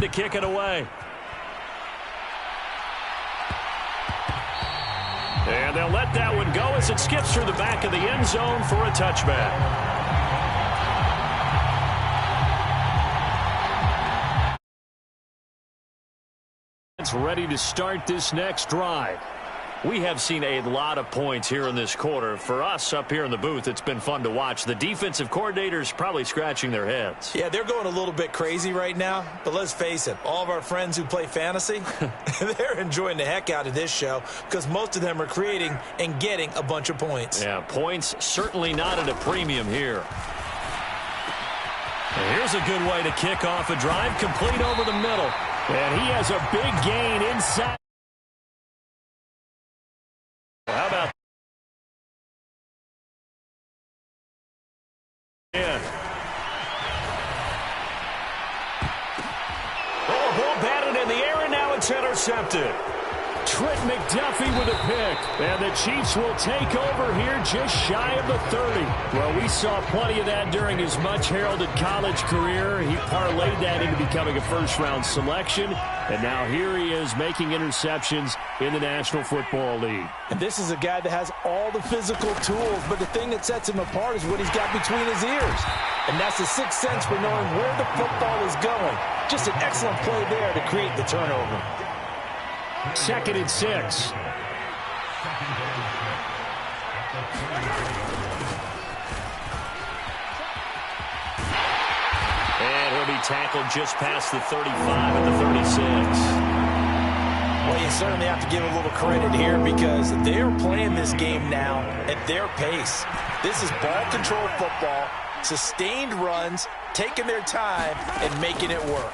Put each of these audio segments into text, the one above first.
to kick it away. And they'll let that one go as it skips through the back of the end zone for a touchback. It's ready to start this next drive. We have seen a lot of points here in this quarter. For us up here in the booth, it's been fun to watch. The defensive coordinators probably scratching their heads. Yeah, they're going a little bit crazy right now. But let's face it, all of our friends who play fantasy, they're enjoying the heck out of this show because most of them are creating and getting a bunch of points. Yeah, points certainly not at a premium here. And here's a good way to kick off a drive, complete over the middle. And he has a big gain inside. How about yeah. Oh, ball batted in the air, and now it's intercepted. Trent McDuffie with a pick. And the Chiefs will take over here just shy of the 30. Well, we saw plenty of that during his much-heralded college career. He parlayed that into becoming a first-round selection. And now here he is making interceptions in the National Football League. And this is a guy that has all the physical tools, but the thing that sets him apart is what he's got between his ears. And that's the sixth sense for knowing where the football is going. Just an excellent play there to create the turnover. 2nd and 6. And he'll be tackled just past the 35 at the 36. Well, you certainly have to give a little credit here because they're playing this game now at their pace. This is ball control football, sustained runs, taking their time, and making it work.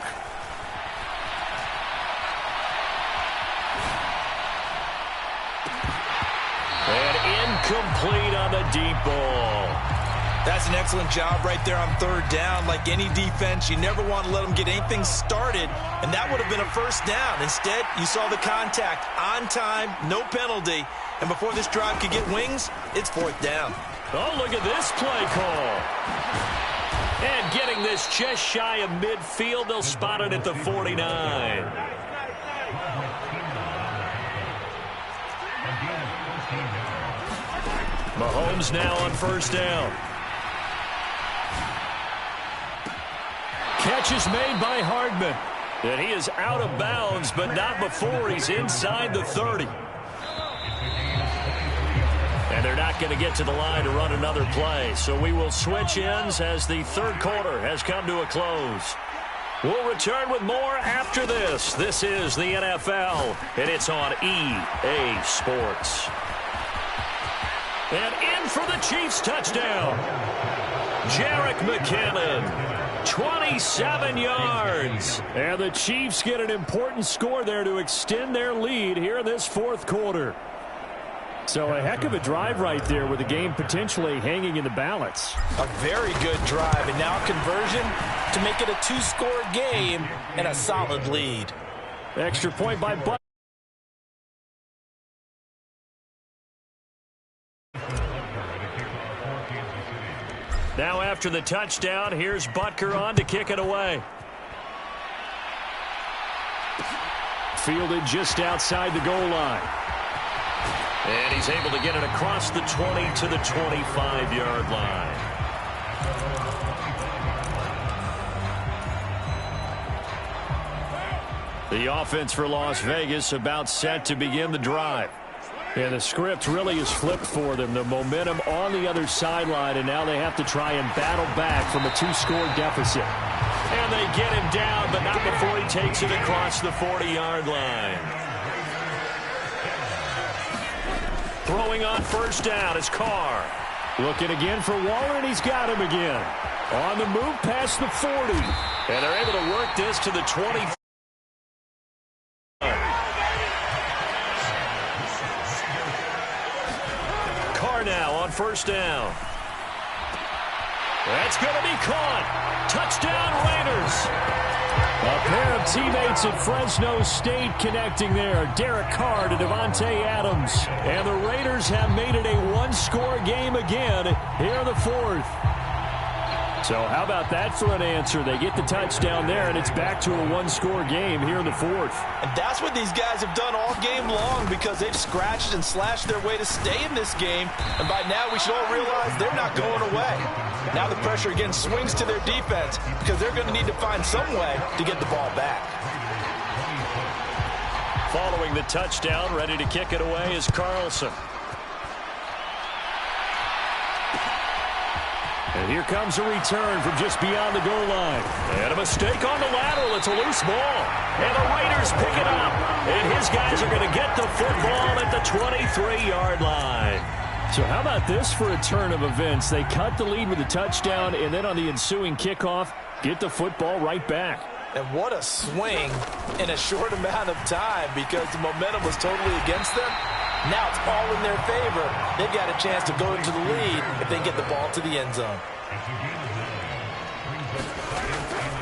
And incomplete on the deep ball. That's an excellent job right there on 3rd down. Like any defense, you never want to let them get anything started, and that would have been a first down. Instead, you saw the contact on time, no penalty, and before this drive could get wings, it's 4th down. Oh, look at this play call. And getting this just shy of midfield, they'll spot it at the 49. Mahomes now on 1st down. Catch is made by Hardman. And he is out of bounds, but not before he's inside the 30. And they're not going to get to the line to run another play. So we will switch ends as the 3rd quarter has come to a close. We'll return with more after this. This is the NFL, and it's on EA Sports. And in for the Chiefs touchdown. Jerick McKinnon, 27 yards. And the Chiefs get an important score there to extend their lead here in this 4th quarter. So a heck of a drive right there with the game potentially hanging in the balance. A very good drive, and now conversion to make it a 2-score game and a solid lead. Extra point by Butler. Now after the touchdown, here's Butker on to kick it away. Fielded just outside the goal line. And he's able to get it across the 20 to the 25-yard line. The offense for Las Vegas about set to begin the drive. And the script really is flipped for them. The momentum on the other sideline, and now they have to try and battle back from a 2-score deficit. And they get him down, but not before he takes it across the 40-yard line. Throwing on 1st down is Carr. Looking again for Waller, and he's got him again. On the move past the 40. And they're able to work this to the 20. Now on 1st down. That's going to be caught. Touchdown, Raiders. A pair of teammates at Fresno State connecting there. Derek Carr to Devontae Adams. And the Raiders have made it a 1-score game again here in the 4th. So how about that for an answer? They get the touchdown there, and it's back to a one-score game here in the fourth. And that's what these guys have done all game long because they've scratched and slashed their way to stay in this game. And by now we should all realize they're not going away. Now the pressure again swings to their defense because they're going to need to find some way to get the ball back. Following the touchdown, ready to kick it away is Carlson. And here comes a return from just beyond the goal line. And a mistake on the lateral. It's a loose ball. And the Raiders pick it up. And his guys are going to get the football at the 23-yard line. So how about this for a turn of events? They cut the lead with a touchdown, and then on the ensuing kickoff, get the football right back. And what a swing in a short amount of time because the momentum was totally against them. Now it's all in their favor. They've got a chance to go into the lead if they get the ball to the end zone.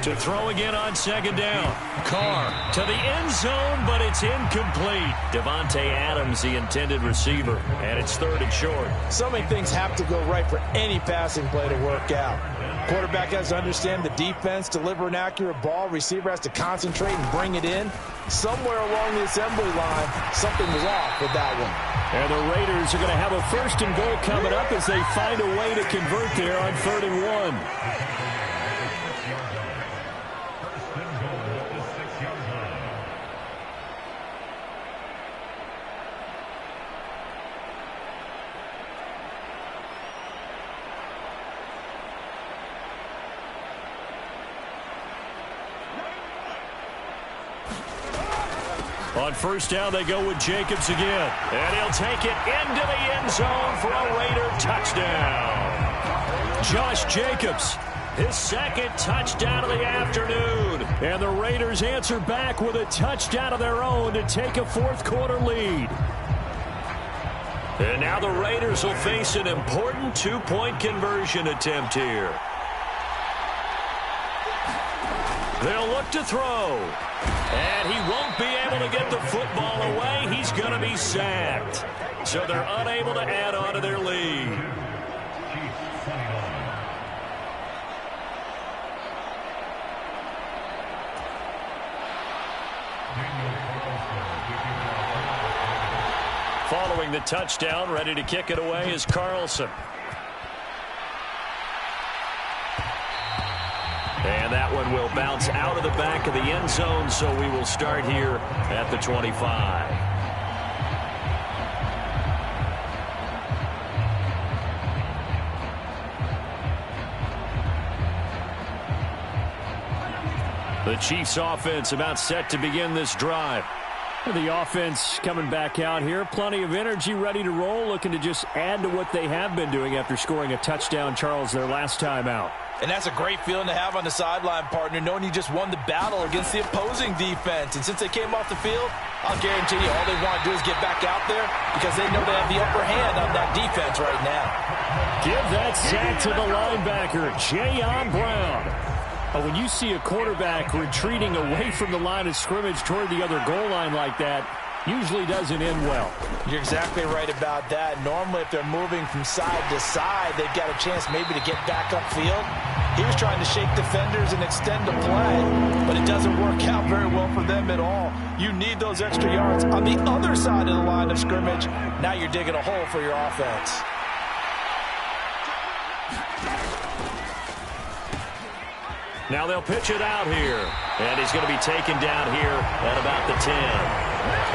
To throw again on second down. Carr to the end zone, but it's incomplete. Devontae Adams, the intended receiver, and it's third and short. So many things have to go right for any passing play to work out. Quarterback has to understand the defense, deliver an accurate ball. Receiver has to concentrate and bring it in. Somewhere along the assembly line, something was off with that one. And the Raiders are going to have a first and goal coming up as they find a way to convert there on 3rd and 1. On first down, they go with Jacobs again. And he'll take it into the end zone for a Raider touchdown. Josh Jacobs, his second touchdown of the afternoon. And the Raiders answer back with a touchdown of their own to take a fourth-quarter lead. And now the Raiders will face an important two-point conversion attempt here. They'll look to throw. And he won't be able to get the football away. He's going to be sacked. So they're unable to add on to their lead. Following the touchdown, ready to kick it away is Carlson. And that one will bounce out of the back of the end zone, so we will start here at the 25. The Chiefs offense about set to begin this drive. The offense coming back out here. Plenty of energy, ready to roll, looking to just add to what they have been doing after scoring a touchdown, Charles, their last time out. And that's a great feeling to have on the sideline, partner, knowing you just won the battle against the opposing defense. And since they came off the field, I'll guarantee you all they want to do is get back out there because they know they have the upper hand on that defense right now. Give that sack to the linebacker, Jayon Brown. When you see a quarterback retreating away from the line of scrimmage toward the other goal line like that, usually doesn't end well. You're exactly right about that. Normally, if they're moving from side to side, they've got a chance maybe to get back upfield. He was trying to shake defenders and extend the play, but it doesn't work out very well for them at all. You need those extra yards on the other side of the line of scrimmage. Now you're digging a hole for your offense. Now they'll pitch it out here. And he's going to be taken down here at about the 10.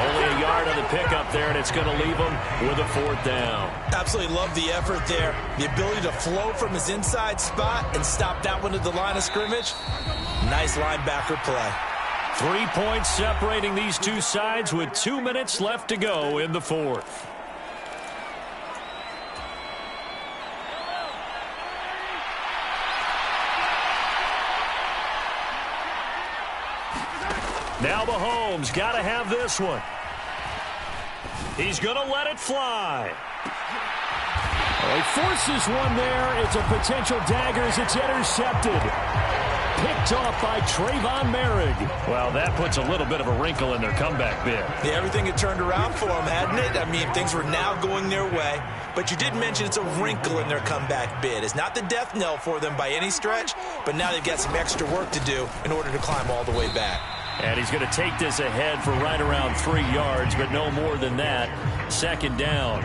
Only a yard on the pickup there, and it's going to leave him with a fourth down. Absolutely love the effort there. The ability to flow from his inside spot and stop that one at the line of scrimmage. Nice linebacker play. 3 points separating these two sides with 2 minutes left to go in the fourth. Now Mahomes got to have this one. He's going to let it fly. He forces one there. It's a potential dagger as it's intercepted. picked off by Trayvon Merrick. Well, that puts a little bit of a wrinkle in their comeback bid. Yeah, everything had turned around for them, hadn't it? I mean, things were now going their way. But you did mention it's a wrinkle in their comeback bid. It's not the death knell for them by any stretch, but now they've got some extra work to do in order to climb all the way back. And he's going to take this ahead for right around 3 yards, but no more than that. Second down.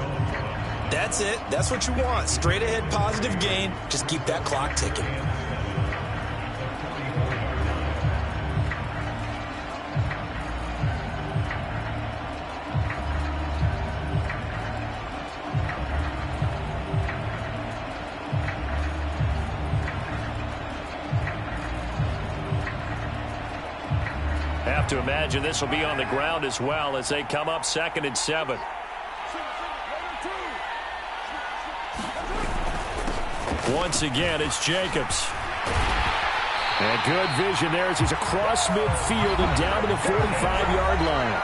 That's it. That's what you want. Straight ahead positive gain. Just keep that clock ticking. Have to imagine this will be on the ground as well as they come up 2nd and 7. Once again, it's Jacobs. And good vision there as he's across midfield and down to the 45-yard line.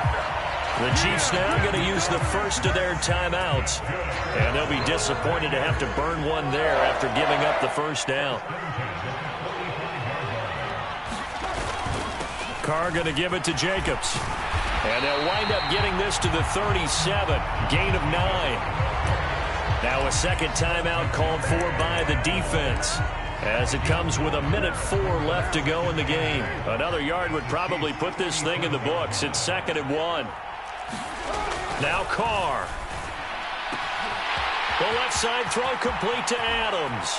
The Chiefs now going to use the first of their timeouts. And they'll be disappointed to have to burn one there after giving up the first down. Carr going to give it to Jacobs. And they'll wind up getting this to the 37. Gain of 9. Now a second timeout called for by the defense as it comes with 1:04 left to go in the game. Another yard would probably put this thing in the books. It's 2nd and 1. Now Carr. The left side throw complete to Adams.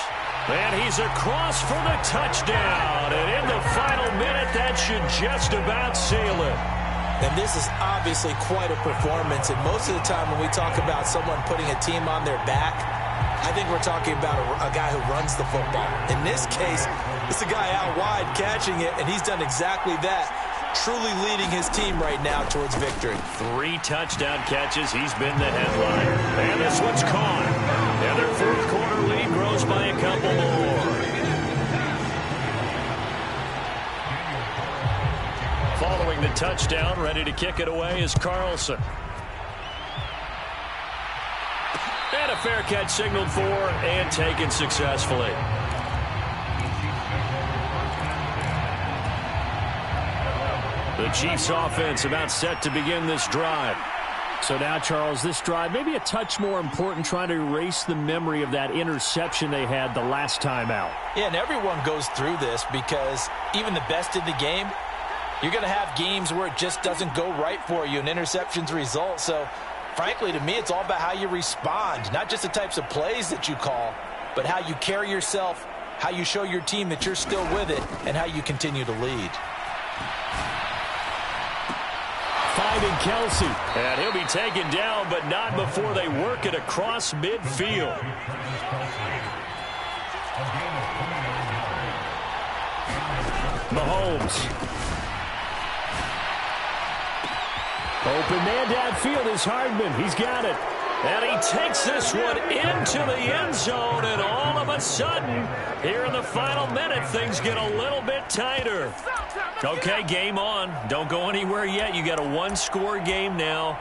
And he's across for the touchdown. And in the final minute, that should just about seal it. And this is obviously quite a performance. And most of the time when we talk about someone putting a team on their back, I think we're talking about a guy who runs the football. In this case, it's a guy out wide catching it, and he's done exactly that, truly leading his team right now towards victory. 3 touchdown catches. He's been the headline. And this one's caught. And their fourth quarter lead grows by a couple more. Following the touchdown, ready to kick it away is Carlson. And a fair catch signaled for and taken successfully. The Chiefs offense about set to begin this drive. So now, Charles, this drive maybe a touch more important, trying to erase the memory of that interception they had the last time out. Yeah, and everyone goes through this because even the best in the game, you're going to have games where it just doesn't go right for you, and interceptions result. So, frankly, to me, it's all about how you respond, not just the types of plays that you call, but how you carry yourself, how you show your team that you're still with it, and how you continue to lead. Finding Kelsey. And he'll be taken down, but not before they work it across midfield. Mahomes. Open man downfield is Hardman. He's got it. And he takes this one into the end zone, and all of a sudden, here in the final minute, things get a little bit tighter. Okay, game on. Don't go anywhere yet. You got a one-score game now.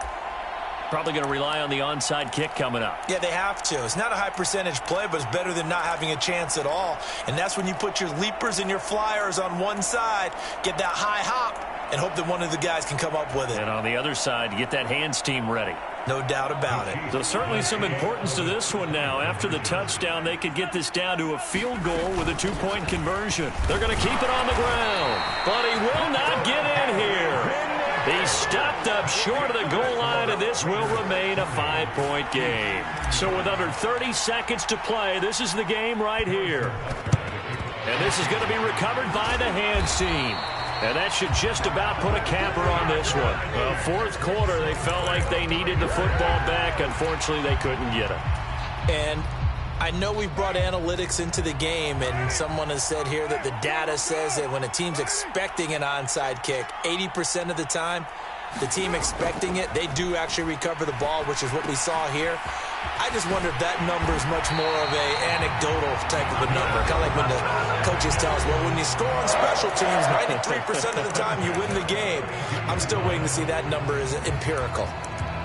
Probably going to rely on the onside kick coming up. Yeah, they have to. It's not a high percentage play, but it's better than not having a chance at all. And that's when you put your leapers and your flyers on one side, get that high hop, and hope that one of the guys can come up with it. And on the other side, get that hands team ready. No doubt about it. So certainly some importance to this one now. After the touchdown, they could get this down to a field goal with a two-point conversion. They're going to keep it on the ground, but he will not get in here. He's stopped up short of the goal line, and this will remain a 5-point game. So with under 30 seconds to play, this is the game right here. And this is going to be recovered by the hands team. And that should just about put a capper on this one. Well, fourth quarter, they felt like they needed the football back. Unfortunately, they couldn't get it. And I know we've brought analytics into the game, and someone has said here that the data says that when a team's expecting an onside kick, 80% of the time, the team expecting it, they do actually recover the ball, which is what we saw here. I just wonder if that number is much more of a anecdotal type of a number. Kind of like when the coaches tell us, well, when you score on special teams, 93% of the time you win the game. I'm still waiting to see that number is empirical.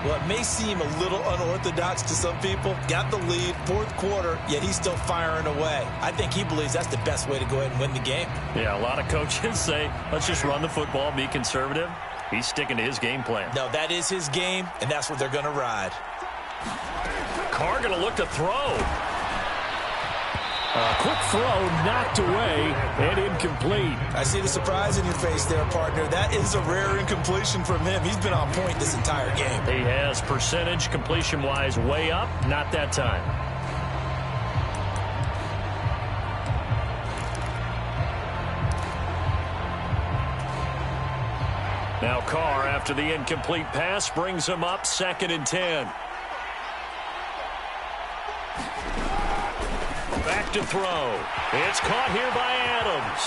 Well, it may seem a little unorthodox to some people. Got the lead, fourth quarter, yet he's still firing away. I think he believes that's the best way to go ahead and win the game. Yeah, a lot of coaches say, let's just run the football, be conservative. He's sticking to his game plan. No, that is his game, and that's what they're going to ride. Carr going to look to throw. A quick throw knocked away and incomplete. I see the surprise in your face there, partner. That is a rare incompletion from him. He's been on point this entire game. He has percentage completion-wise way up. Not that time. Now Carr, after the incomplete pass, brings him up 2nd and 10. Back to throw. It's caught here by Adams.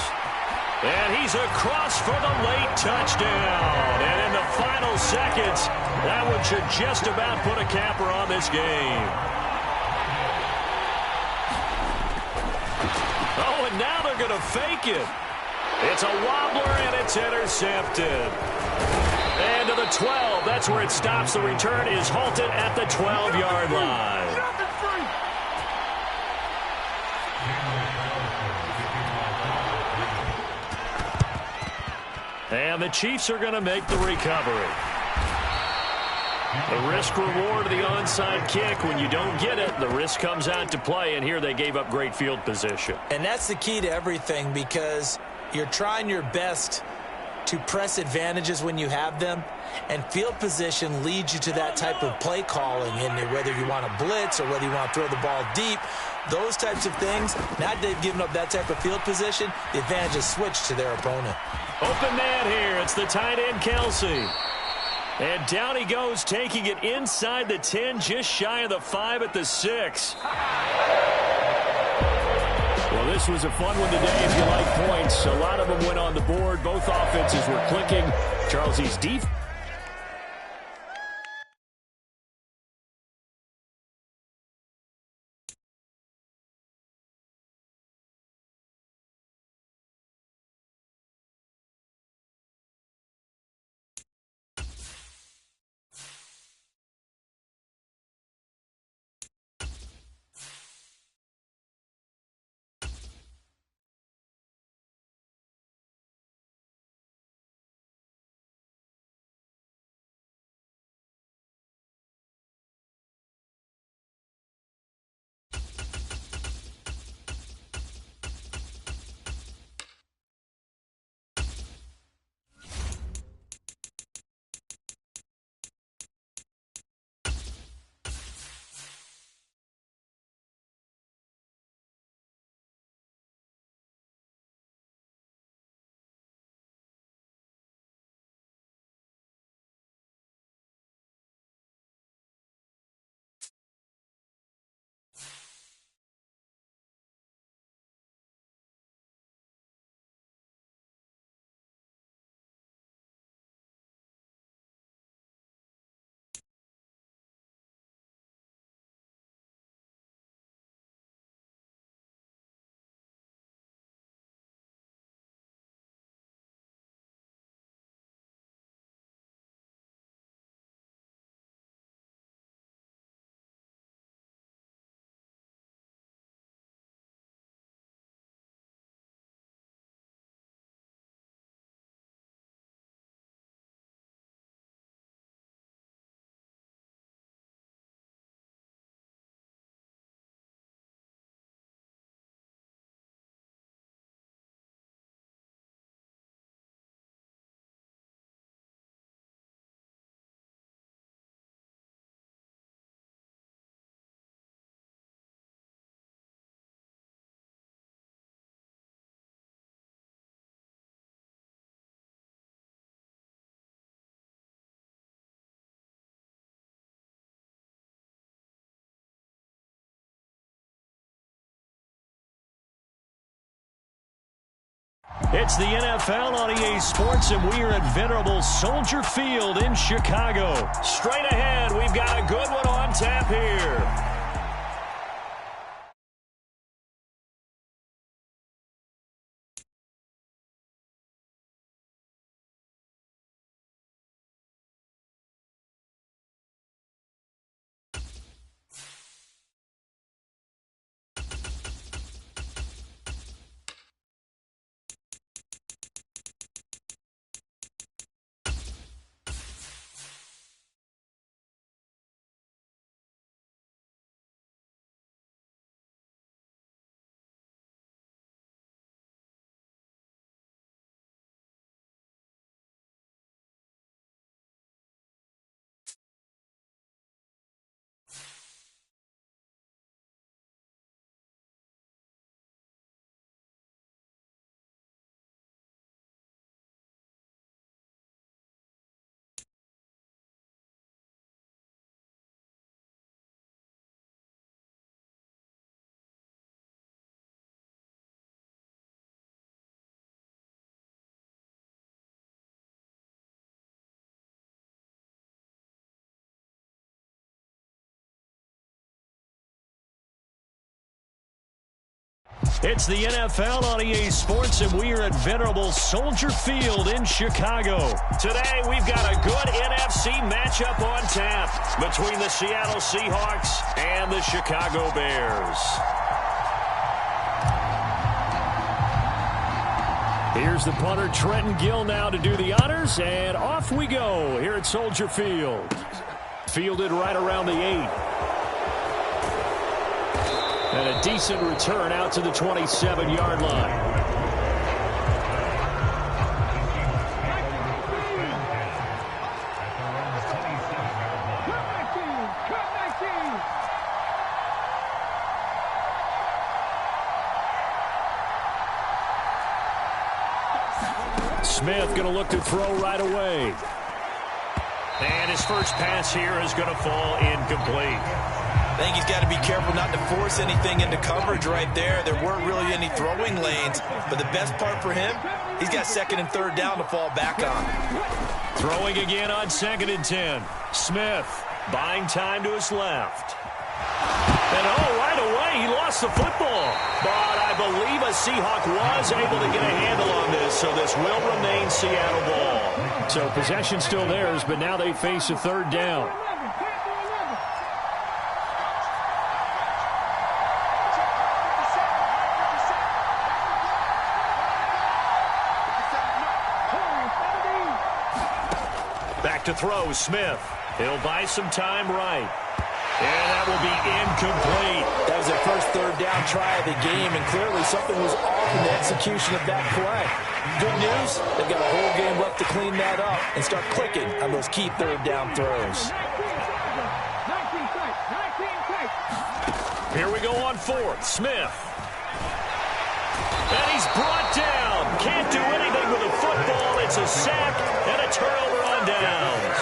And he's across for the late touchdown. And in the final seconds, that one should just about put a capper on this game. Oh, and now they're going to fake it. It's a wobbler, and it's intercepted. And to the 12. That's where it stops. The return is halted at the 12-yard line. And the Chiefs are going to make the recovery. The risk-reward of the onside kick. When you don't get it, the risk comes out to play, and here they gave up great field position. And that's the key to everything, because you're trying your best to press advantages when you have them, and field position leads you to that type of play calling, and whether you want to blitz or whether you want to throw the ball deep, those types of things. Now that they've given up that type of field position, the advantage is switched to their opponent. Open man here. It's the tight end, Kelsey. And down he goes, taking it inside the 10, just shy of the 5 at the 6. Well, this was a fun one today if you like points. A lot of them went on the board. Both offenses were clicking. Charles's defense. It's the NFL on EA Sports, and we are at venerable Soldier Field in Chicago. Straight ahead, we've got a good one on tap here. It's the NFL on EA Sports, and we are at venerable Soldier Field in Chicago. Today, we've got a good NFC matchup on tap between the Seattle Seahawks and the Chicago Bears. Here's the punter, Trenton Gill, now to do the honors, and off we go here at Soldier Field. Fielded right around the 8. And a decent return out to the 27-yard line. Smith going to look to throw right away. And his first pass here is going to fall incomplete. I think he's got to be careful not to force anything into coverage right there. There weren't really any throwing lanes, but the best part for him, he's got second and third down to fall back on. Throwing again on 2nd and 10. Smith buying time to his left. And right away, he lost the football. But I believe a Seahawk was able to get a handle on this, so this will remain Seattle ball. So possession still theirs, but now they face a third down. Back to throw, Smith. He'll buy some time right. And that will be incomplete. That was their first third down try of the game, and clearly something was off in the execution of that play. Good news, they've got a whole game left to clean that up and start clicking on those key third down throws. Here we go on 4th. Smith. And he's brought down. Can't do anything with a football. It's a sack and a turnover on downs.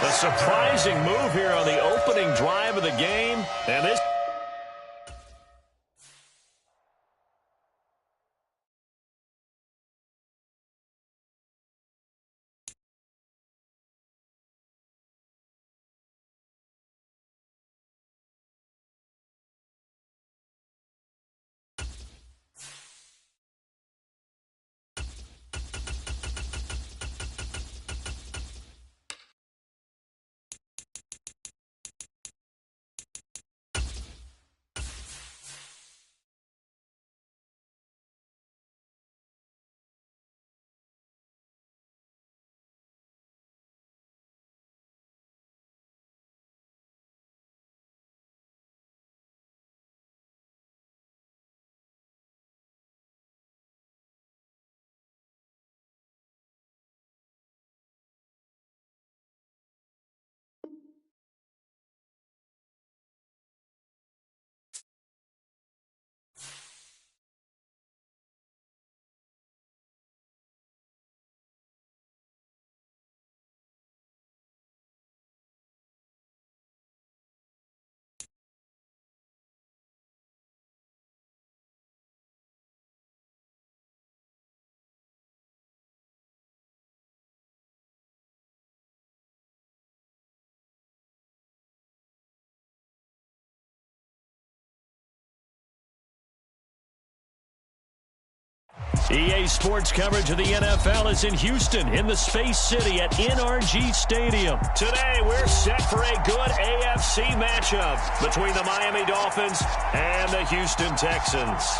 A surprising move here on the opening drive of the game. And this... EA Sports coverage of the NFL is in Houston, in the Space City at NRG Stadium. Today, we're set for a good AFC matchup between the Miami Dolphins and the Houston Texans.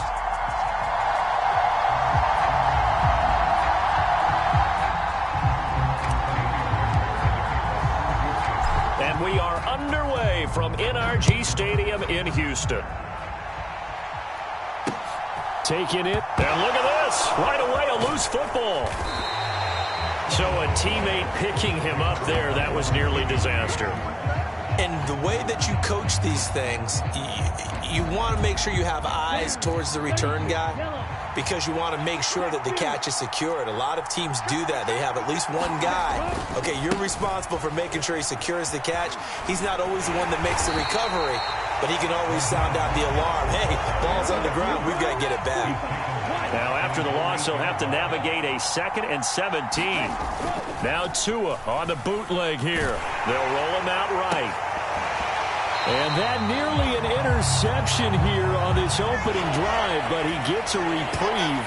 And we are underway from NRG Stadium in Houston. Taking it. And look at this. Right away, a loose football. So a teammate picking him up there, that was nearly disaster. And the way that you coach these things, you want to make sure you have eyes towards the return guy because you want to make sure that the catch is secured. A lot of teams do that. They have at least one guy. Okay, you're responsible for making sure he secures the catch. He's not always the one that makes the recovery, but he can always sound out the alarm. Hey, ball's on the ground. We've got to get it back. Now, after the loss, he'll have to navigate a 2nd and 17. Now Tua on the bootleg here. They'll roll him out right. And that nearly an interception here on this opening drive, but he gets a reprieve.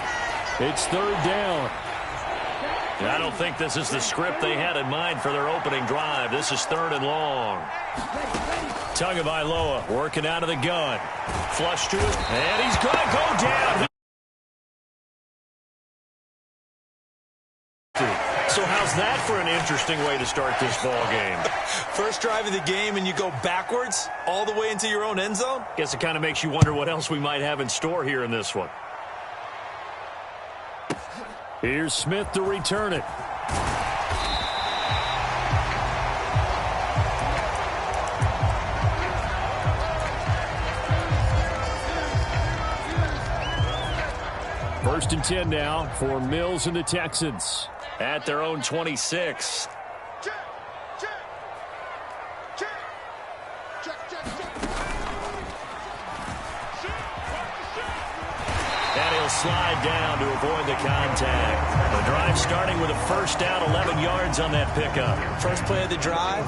It's third down. I don't think this is the script they had in mind for their opening drive. This is third and long. Tagovailoa working out of the gun. Flush to it, and he's going to go down. So how's that for an interesting way to start this ball game? First drive of the game and you go backwards all the way into your own end zone? Guess it kind of makes you wonder what else we might have in store here in this one. Here's Smith to return it. First and 10 now for Mills and the Texans. At their own 26. And he'll slide down to avoid the contact. The drive starting with a first down, 11 yards on that pickup. First play of the drive,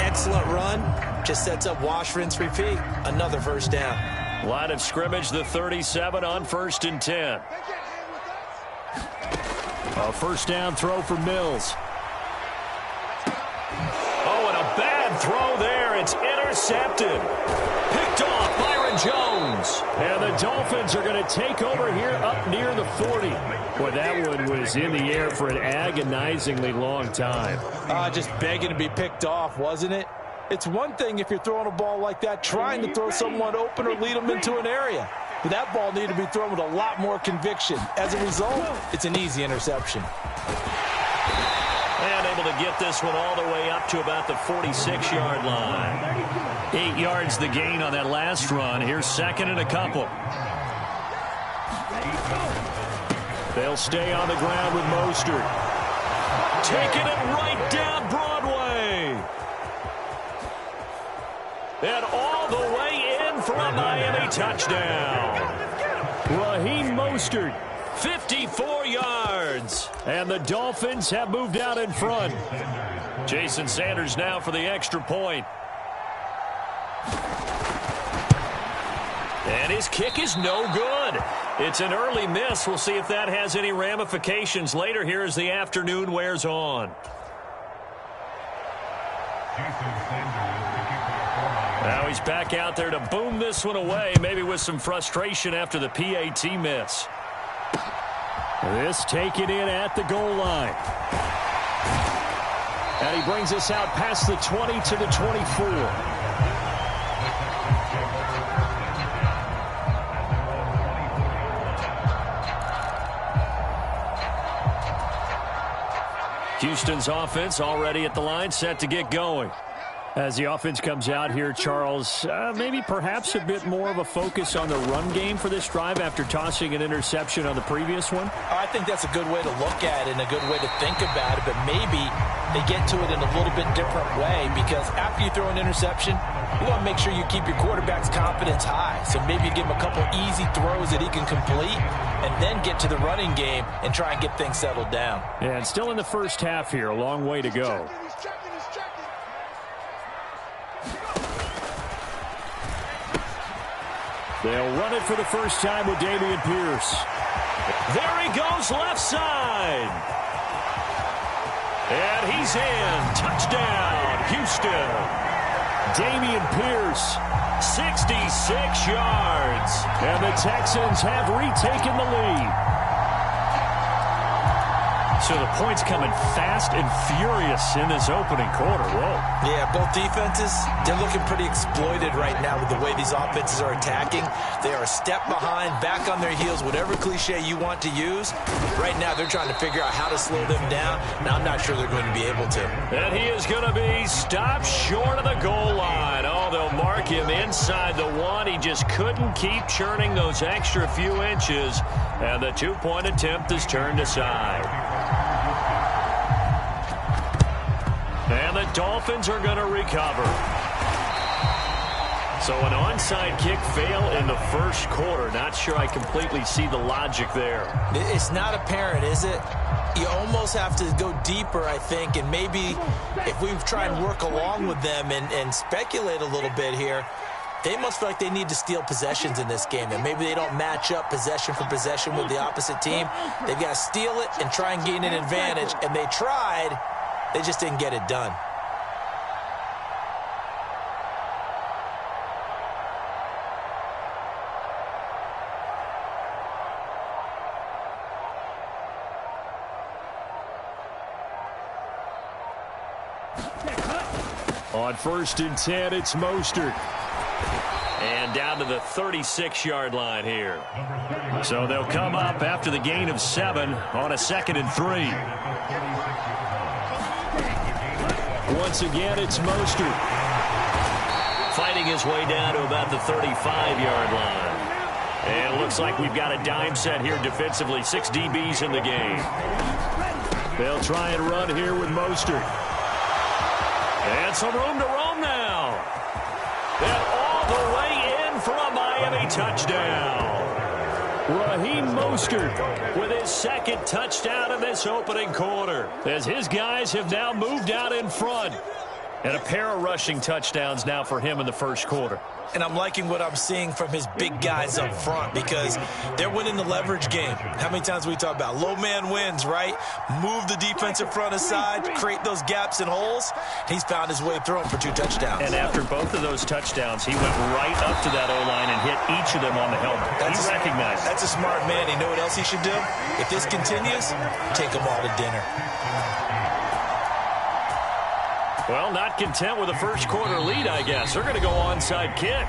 excellent run. Just sets up wash, rinse, repeat. Another first down. Line of scrimmage, the 37 on first and 10. A first down throw for Mills. Oh, and a bad throw there. It's intercepted. Picked off Byron Jones. And the Dolphins are going to take over here up near the 40. Boy, that one was in the air for an agonizingly long time. Just begging to be picked off, wasn't it? It's one thing if you're throwing a ball like that, trying to throw someone open or lead them into an area. But that ball needed to be thrown with a lot more conviction. As a result, it's an easy interception. And able to get this one all the way up to about the 46-yard line. 8 yards the gain on that last run. Here's second and a couple. They'll stay on the ground with Mostert. Taking it right down Broadway. And all the way in for a Miami touchdown. Raheem Mostert. 54 yards. And the Dolphins have moved out in front. Jason Sanders now for the extra point. And his kick is no good. It's an early miss. We'll see if that has any ramifications later here as the afternoon wears on. Now he's back out there to boom this one away, maybe with some frustration after the PAT miss. This taken in at the goal line. And he brings us out past the 20 to the 24. Houston's offense already at the line, set to get going. As the offense comes out here, Charles, maybe perhaps a bit more of a focus on the run game for this drive after tossing an interception on the previous one? I think that's a good way to look at it and a good way to think about it, but maybe they get to it in a little bit different way because after you throw an interception, you want to make sure you keep your quarterback's confidence high. So maybe you give him a couple easy throws that he can complete and then get to the running game and try and get things settled down. Yeah, and still in the first half here, a long way to go. They'll run it for the first time with Dameon Pierce. There he goes, left side. And he's in. Touchdown, Houston. Dameon Pierce. 66 yards. And the Texans have retaken the lead. So the points coming fast and furious in this opening quarter. Whoa. Yeah, both defenses, they're looking pretty exploited right now with the way these offenses are attacking. They are a step behind, back on their heels, whatever cliche you want to use. Right now, they're trying to figure out how to slow them down, and I'm not sure they're going to be able to. And he is going to be stopped short of the goal line. Oh, they'll mark him inside the one. He just couldn't keep churning those extra few inches, and the two-point attempt is turned aside. And the Dolphins are going to recover. So an onside kick fail in the first quarter. Not sure I completely see the logic there. It's not apparent, is it? You almost have to go deeper, I think, and maybe if we try and work along with them and speculate a little bit here, they must feel like they need to steal possessions in this game, and maybe they don't match up possession for possession with the opposite team. They've got to steal it and try and gain an advantage, and they tried. They just didn't get it done. On 1st and 10, it's Mostert. And down to the 36-yard line here. So they'll come up after the gain of 7 on a 2nd and 3. Once again, it's Mostert. Fighting his way down to about the 35-yard line. And it looks like we've got a dime set here defensively. 6 DBs in the game. They'll try and run here with Mostert. And some room to roam now. And all the way in for a Miami touchdown. Raheem Mostert with his 2nd touchdown in this opening quarter, as his guys have now moved out in front. And a pair of rushing touchdowns now for him in the 1st quarter. And I'm liking what I'm seeing from his big guys up front because they're winning the leverage game. How many times we talk about low man wins, right? Move the defensive front aside, create those gaps and holes. He's found his way through them for 2 touchdowns. And after both of those touchdowns, he went right up to that O-line and hit each of them on the helmet. He recognized it. That's a smart man. You know what else he should do? If this continues, take them all to dinner. Well, not content with a 1st quarter lead, I guess. They're going to go onside kick.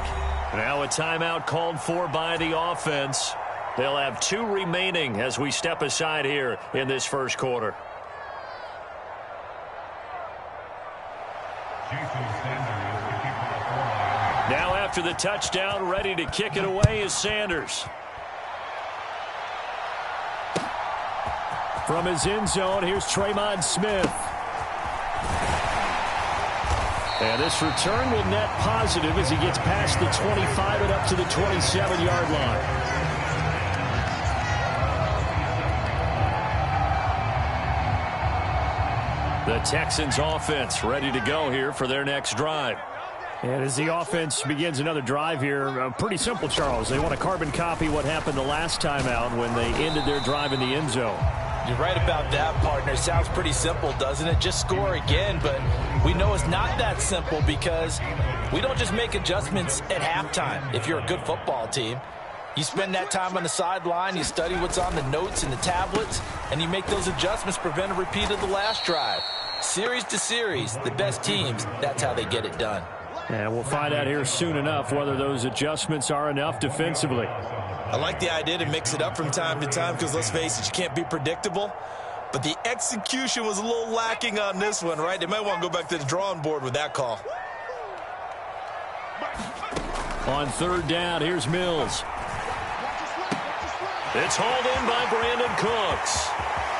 Now a timeout called for by the offense. They'll have 2 remaining as we step aside here in this 1st quarter. Now after the touchdown, ready to kick it away is Sanders. From his end zone, here's Tremon Smith. And this return will net positive as he gets past the 25 and up to the 27-yard line. The Texans offense ready to go here for their next drive. And as the offense begins another drive here, pretty simple, Charles. They want to carbon copy what happened the last time out when they ended their drive in the end zone. You're right about that, partner. Sounds pretty simple, doesn't it? Just score again, but we know it's not that simple because we don't just make adjustments at halftime. If you're a good football team, you spend that time on the sideline, you study what's on the notes and the tablets, and you make those adjustments, prevent a repeat of the last drive. Series to series, the best teams, that's how they get it done. And we'll find out here soon enough whether those adjustments are enough defensively. I like the idea to mix it up from time to time because, let's face it, you can't be predictable. But the execution was a little lacking on this one, right? They might want to go back to the drawing board with that call. On 3rd down, here's Mills. It's hauled in by Brandon Cooks.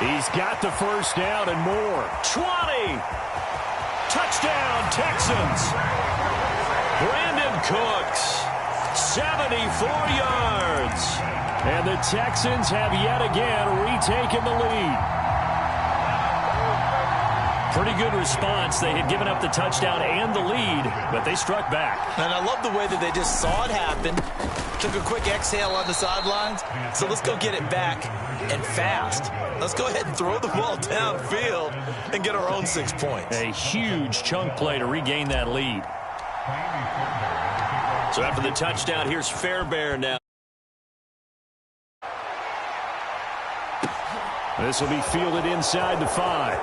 He's got the 1st down and more. 20. Touchdown, Texans. Brandon Cooks. 74 yards. And the Texans have yet again retaken the lead. Pretty good response. They had given up the touchdown and the lead, but they struck back. And I love the way that they just saw it happen, took a quick exhale on the sidelines. So let's go get it back and fast. Let's go ahead and throw the ball downfield and get our own 6 points. A huge chunk play to regain that lead. So after the touchdown, here's Fairbairn now. This will be fielded inside the 5.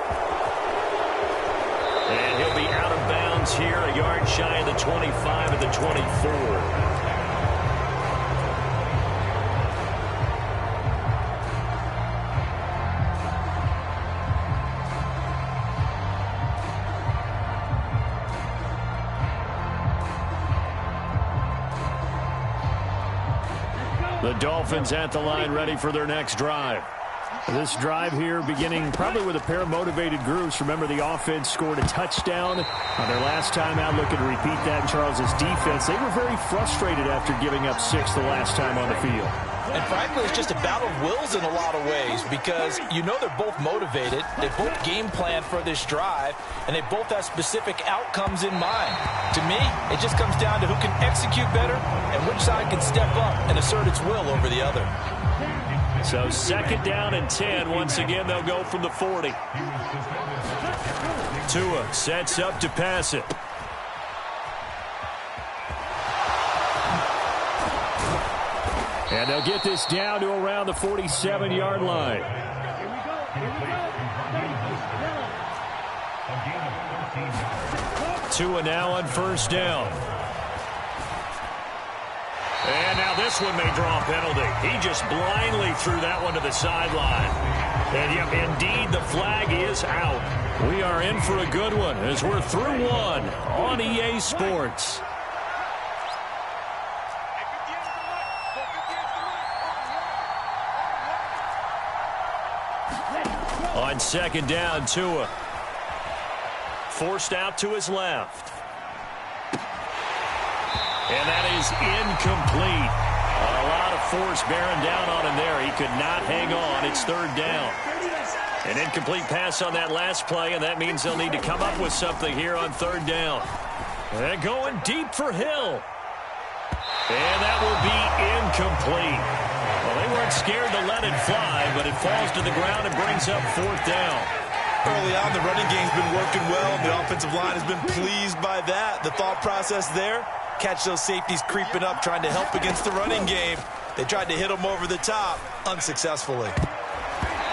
And he'll be out of bounds here, a yard shy of the 25 at the 24. The Dolphins at the line ready for their next drive. This drive here beginning probably with a pair of motivated groups. Remember, the offense scored a touchdown on their last time out, looking to repeat that in Charles's defense. They were very frustrated after giving up 6 the last time on the field. And frankly, it's just a battle of wills in a lot of ways because you know they're both motivated, they both game plan for this drive, and they both have specific outcomes in mind. To me, it just comes down to who can execute better and which side can step up and assert its will over the other. So 2nd down and 10. Once again, they'll go from the 40. Tua sets up to pass it. And they'll get this down to around the 47-yard line. Tua now on 1st down. And now this one may draw a penalty. He just blindly threw that one to the sideline. And yep, indeed, the flag is out. We are in for a good one as we're through one on EA Sports. On 2nd down, Tua. Forced out to his left. And that is incomplete. A lot of force bearing down on him there. He could not hang on. It's 3rd down. An incomplete pass on that last play, and that means they'll need to come up with something here on 3rd down. And going deep for Hill. And that will be incomplete. Well, they weren't scared to let it fly, but it falls to the ground and brings up 4th down. Early on, the running game's been working well. The offensive line has been pleased by that. The thought process there, catch those safeties creeping up, trying to help against the running game. They tried to hit them over the top, unsuccessfully.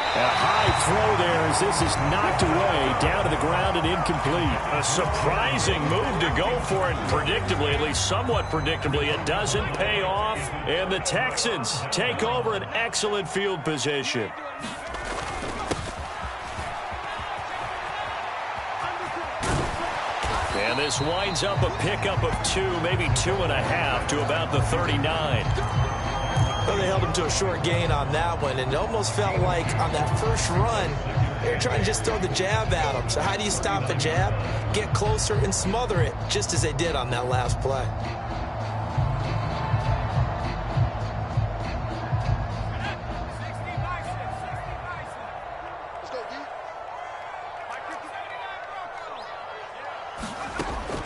A high throw there as this is knocked away, down to the ground and incomplete. A surprising move to go for it predictably, at least somewhat predictably. It doesn't pay off, and the Texans take over an excellent field position. And this winds up a pickup of 2, maybe 2.5 to about the 39. Well, they held him to a short gain on that one, and it almost felt like on that first run, they were trying to just throw the jab at him. So how do you stop the jab? Get closer and smother it, just as they did on that last play.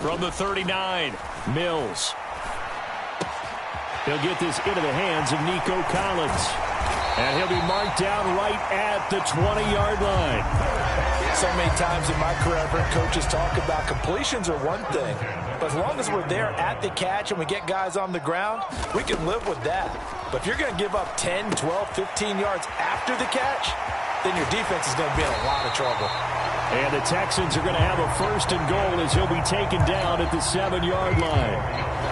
From the 39, Mills. He'll get this into the hands of Nico Collins. And he'll be marked down right at the 20-yard line. So many times in my career, I've heard coaches talk about completions are one thing. But as long as we're there at the catch and we get guys on the ground, we can live with that. But if you're going to give up 10, 12, 15 yards after the catch, then your defense is going to be in a lot of trouble. And the Texans are going to have a 1st and goal as he'll be taken down at the 7-yard line.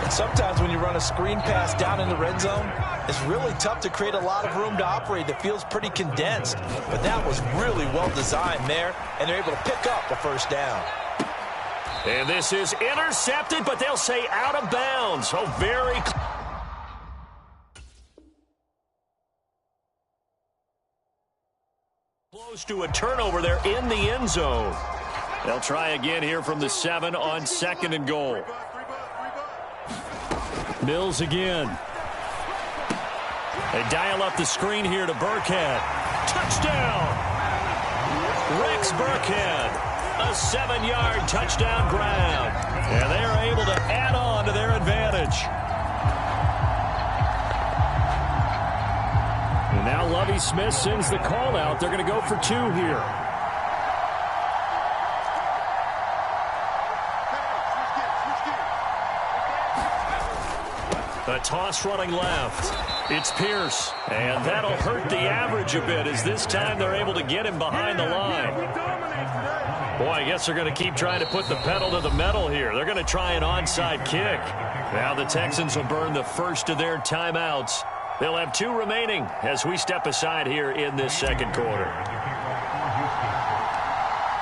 And sometimes when you run a screen pass down in the red zone, it's really tough to create a lot of room to operate. The field's pretty condensed. But that was really well designed there, and they're able to pick up the 1st down. And this is intercepted, but they'll say out of bounds. So very close to a turnover there in the end zone. They'll try again here from the 7 on 2nd and goal. Mills again. They dial up the screen here to Burkhead. Touchdown! Rex Burkhead. A 7-yard touchdown grab. And they are able to add on to their advantage. And now Lovie Smith sends the call out. They're going to go for 2 here. A toss running left. It's Pierce. And that'll hurt the average a bit as this time they're able to get him behind the line. Boy, I guess they're going to keep trying to put the pedal to the metal here. They're going to try an onside kick. Now the Texans will burn the first of their timeouts. They'll have 2 remaining as we step aside here in this 2nd quarter.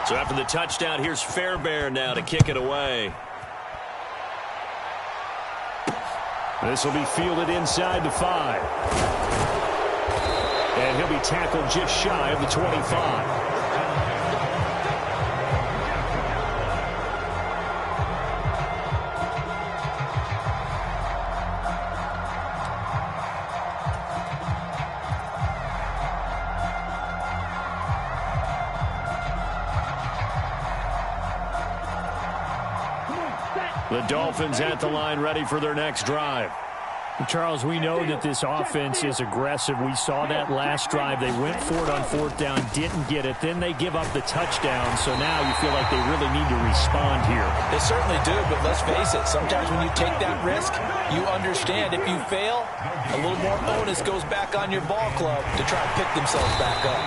So after the touchdown, here's Fairbairn now to kick it away. This will be fielded inside the 5. And he'll be tackled just shy of the 25. The Dolphins at the line ready for their next drive. Charles, we know that this offense is aggressive. We saw that last drive. They went for it on fourth down, didn't get it. Then they give up the touchdown. So now you feel like they really need to respond here. They certainly do, but let's face it. Sometimes when you take that risk, you understand if you fail, a little more onus goes back on your ball club to try and pick themselves back up.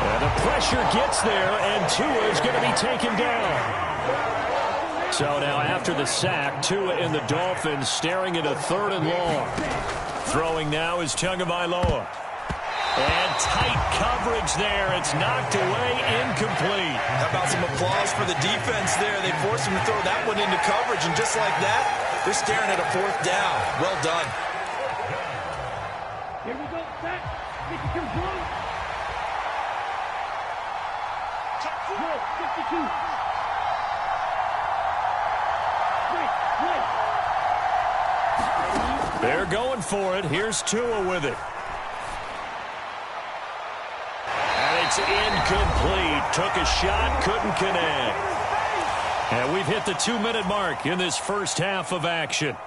And the pressure gets there, and Tua is going to be taken down. So now after the sack, Tua and the Dolphins staring at a 3rd and long. Throwing now is Tagovailoa. And tight coverage there. It's knocked away, incomplete. How about some applause for the defense there? They forced him to throw that one into coverage, and just like that, they're staring at a 4th down. Well done. Here we go, set. Make it control. Top 52. They're going for it. Here's Tua with it. And it's incomplete. Took a shot, couldn't connect. And we've hit the 2-minute mark in this first half of action.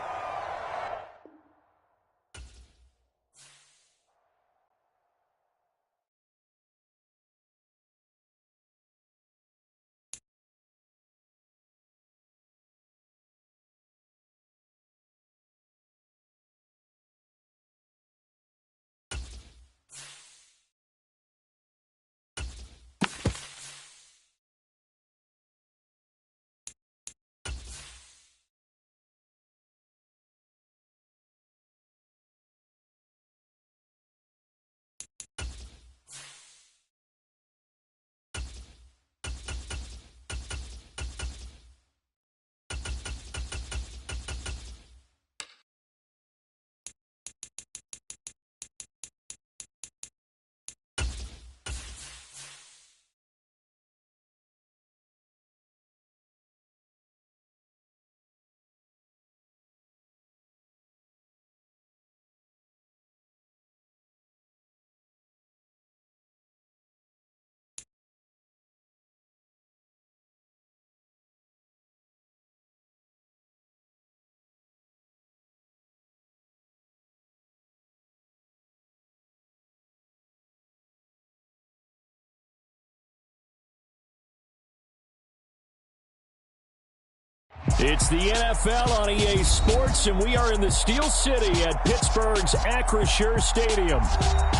It's the NFL on EA Sports, and we are in the Steel City at Pittsburgh's Acrisure Stadium.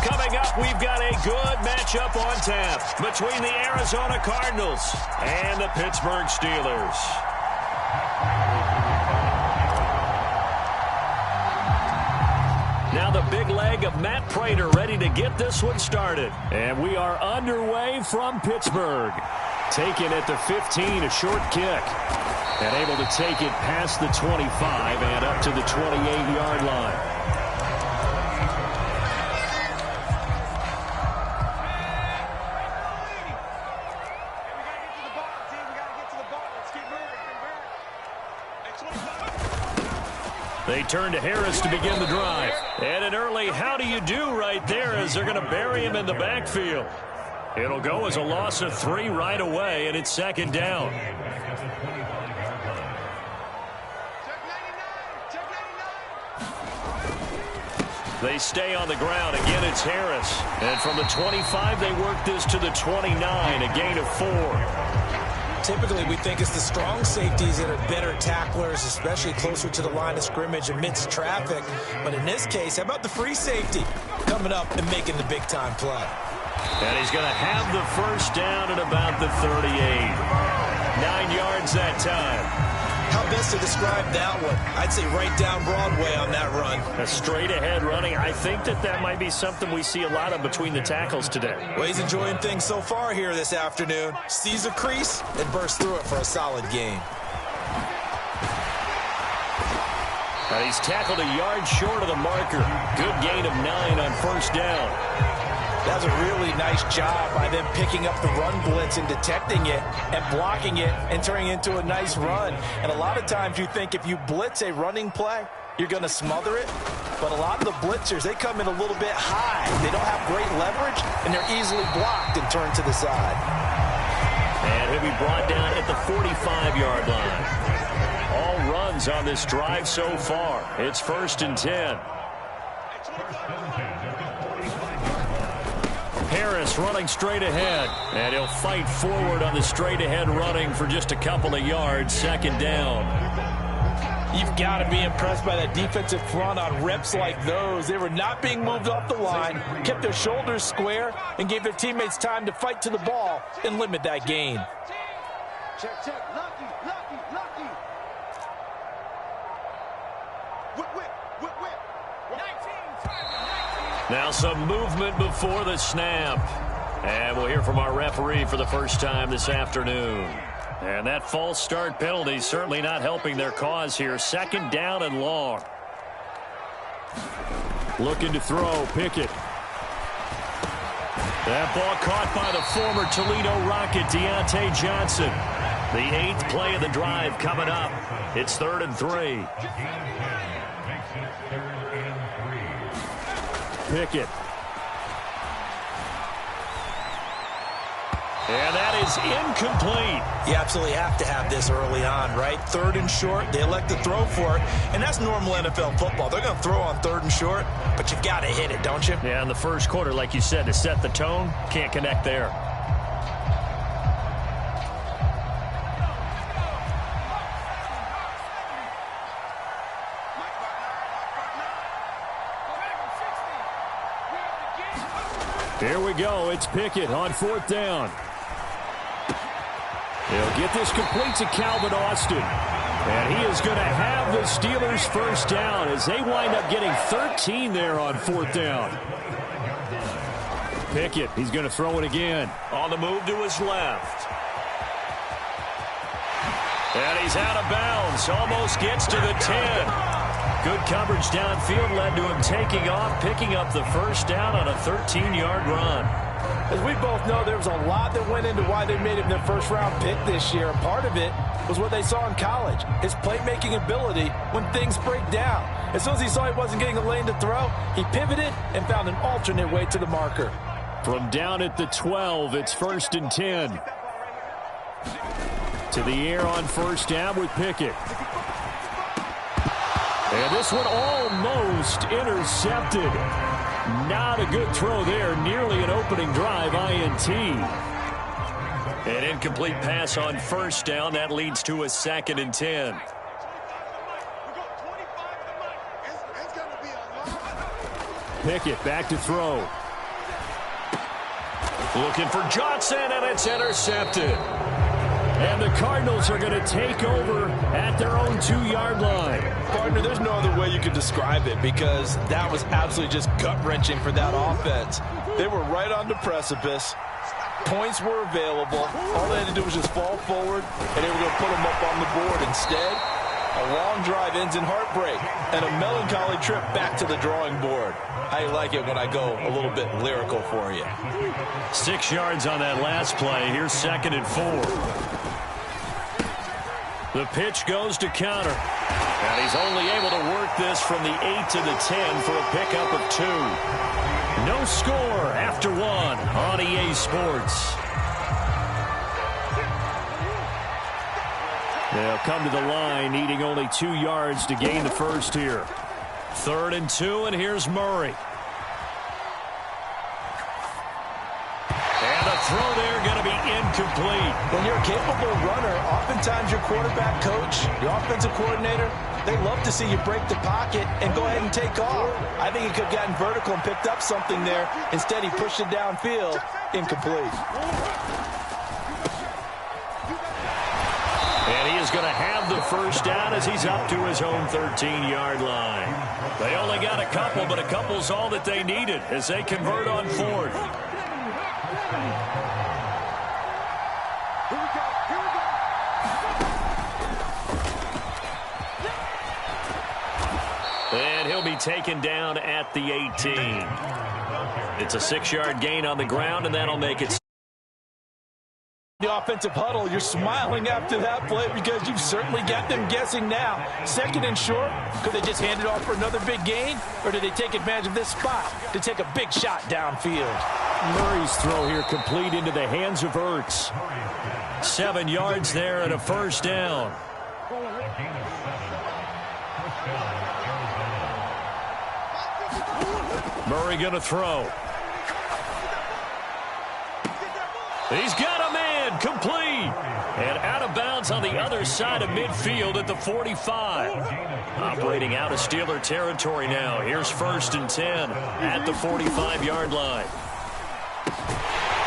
Coming up, we've got a good matchup on tap between the Arizona Cardinals and the Pittsburgh Steelers. Now the big leg of Matt Prater ready to get this one started. And we are underway from Pittsburgh. Taken at the 15, a short kick. And able to take it past the 25 and up to the 28-yard line. They turn to Harris to begin the drive. And an early how do you do right there as they're going to bury him in the backfield. It'll go as a loss of 3 right away, and it's 2nd down. They stay on the ground. Again, it's Harris. And from the 25, they work this to the 29, a gain of 4. Typically, we think it's the strong safeties that are better tacklers, especially closer to the line of scrimmage amidst traffic. But in this case, how about the free safety coming up and making the big-time play? And he's going to have the first down at about the 38. 9 yards that time. How best to describe that one? I'd say right down Broadway on that run. A straight-ahead running. I think that might be something we see a lot of between the tackles today. Well, he's enjoying things so far here this afternoon. Sees a crease and bursts through it for a solid gain. And he's tackled a yard short of the marker. Good gain of 9 on first down. That was a really nice job by them picking up the run blitz and detecting it and blocking it and turning it into a nice run. And a lot of times you think if you blitz a running play, you're going to smother it. But a lot of the blitzers, they come in a little bit high. They don't have great leverage, and they're easily blocked and turned to the side. And he'll be brought down at the 45-yard line. All run yards on this drive so far. It's 1st and 10. Harris running straight ahead, and he'll fight forward on the straight ahead running for just a couple of yards. 2nd down. You've got to be impressed by that defensive front on reps like those. They were not being moved off the line, kept their shoulders square, and gave their teammates time to fight to the ball and limit that gain. Check, check. Lucky. Whip. 19. Now some movement before the snap. And we'll hear from our referee for the first time this afternoon. And that false start penalty certainly not helping their cause here. 2nd down and long. Looking to throw, Pickett. That ball caught by the former Toledo Rocket, Deontay Johnson. The 8th play of the drive coming up. It's 3rd and 3. Pickett. And that is incomplete. You absolutely have to have this early on, right? 3rd and short, they elect to throw for it, and that's normal NFL football. They're going to throw on 3rd and short, but you've got to hit it, don't you? Yeah, in the first quarter, like you said, to set the tone, can't connect there. Here we go. It's Pickett on 4th down. He'll get this complete to Calvin Austin. And he is going to have the Steelers' 1st down as they wind up getting 13 there on 4th down. Pickett, he's going to throw it again. On the move to his left. And he's out of bounds. Almost gets to the 10. Good coverage downfield led to him taking off, picking up the 1st down on a 13-yard run. As we both know, there was a lot that went into why they made him their first-round pick this year. And part of it was what they saw in college, his playmaking ability when things break down. As soon as he saw he wasn't getting a lane to throw, he pivoted and found an alternate way to the marker. From down at the 12, it's 1st and 10. To the air on 1st down with Pickett. And this one almost intercepted. Not a good throw there. Nearly an opening drive INT. An incomplete pass on 1st down. That leads to a 2nd and 10. Pickett back to throw. Looking for Johnson, and it's intercepted. And the Cardinals are going to take over at their own 2-yard line. Partner, there's no other way you could describe it because that was absolutely just gut-wrenching for that offense. They were right on the precipice. Points were available. All they had to do was just fall forward, and they were going to put them up on the board. Instead, a long drive ends in heartbreak and a melancholy trip back to the drawing board. How you like it when I go a little bit lyrical for you? 6 yards on that last play. Here's 2nd and 4. The pitch goes to counter. And he's only able to work this from the 8 to the 10 for a pickup of 2. No score after 1 on EA Sports. They'll come to the line needing only 2 yards to gain the 1st here. 3rd and 2, and here's Murray. And the throw there going to be incomplete. When you're a capable runner, oftentimes your quarterback coach, your offensive coordinator, they love to see you break the pocket and go ahead and take off. I think he could have gotten vertical and picked up something there. Instead, he pushed it downfield. Incomplete. And he is going to have the 1st down as he's up to his own 13-yard line. They only got a couple, but a couple's all that they needed as they convert on 4th. And he'll be taken down at the 18. It's a 6-yard gain on the ground, and that'll make it. The offensive huddle, you're smiling after that play because you've certainly got them guessing now. 2nd and short, could they just hand it off for another big gain? Or did they take advantage of this spot to take a big shot downfield? Murray's throw here complete into the hands of Ertz. 7 yards there and a 1st down. Murray going to throw. He's got a man, complete. And out of bounds on the other side of midfield at the 45. Operating out of Steeler territory now. Here's 1st and 10 at the 45-yard line.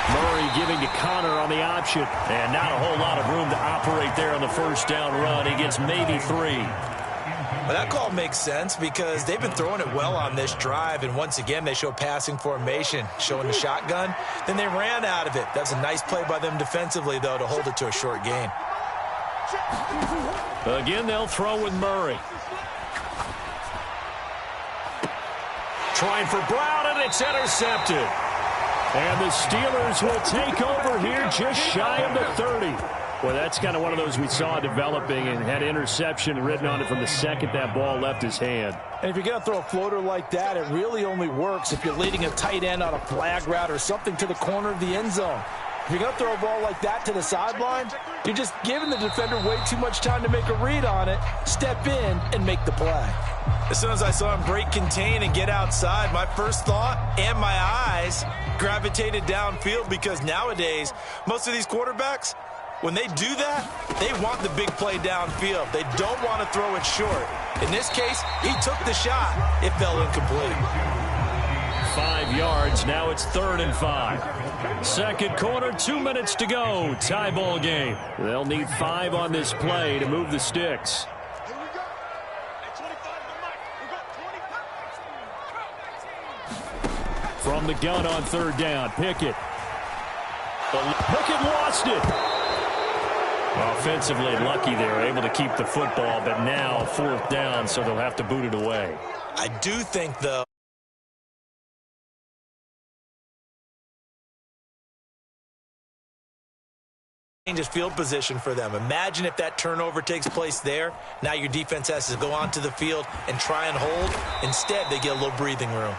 Murray giving to Connor on the option. And not a whole lot of room to operate there on the first down run. He gets maybe 3. Well, that call makes sense because they've been throwing it well on this drive, and once again they show passing formation, showing the shotgun. Then they ran out of it. That's a nice play by them defensively, though, to hold it to a short gain. Again, they'll throw with Murray. Trying for Brown, and it's intercepted. And the Steelers will take over here just shy of the 30. Well, that's kind of one of those we saw developing and had interception written on it from the second that ball left his hand. And if you're going to throw a floater like that, it really only works if you're leading a tight end on a flag route or something to the corner of the end zone. If you're going to throw a ball like that to the sideline, you're just giving the defender way too much time to make a read on it, step in, and make the play. As soon as I saw him break contain and get outside, my first thought and my eyes gravitated downfield because nowadays, most of these quarterbacks, when they do that, they want the big play downfield. They don't want to throw it short. In this case, he took the shot. It fell incomplete. 5 yards. Now it's 3rd and 5. Second quarter, 2 minutes to go. Tie ball game. They'll need 5 on this play to move the sticks. From the gun on 3rd down, Pickett. Pickett lost it. Offensively lucky they were able to keep the football, but now 4th down, so they'll have to boot it away. I do think, though, changes field position for them. Imagine if that turnover takes place there. Now your defense has to go onto the field and try and hold. Instead, they get a little breathing room.